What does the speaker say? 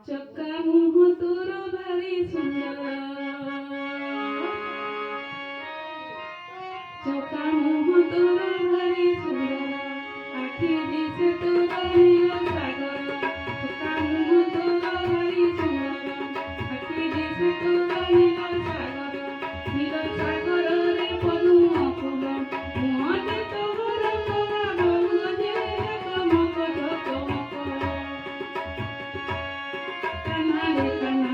ଚକା ମୁହଁ ତୋର ଭାରି ସୁନ୍ଦର, ଚକା ମୁହଁ ତୋର ଭାରି ସୁନ୍ଦର, ଆଖି ଦିଶେ ତୋର ନୀଳ ସାଗର। ଚକା ମୁହଁ ତୋର ଭାରି ସୁନ୍ଦର, ଆଖି ଦିଶେ ତୋର ନୀଳ ସାଗର। ନୀଳ ସାଗରରେ ପଦ୍ମ ଫୁଲ, ମୁହଁଟି ତୋର କଳା ବହୁ ଯେ ଜଗମଗ ଜଗମଗ। କାହ୍ନା ରେ କାହ୍ନା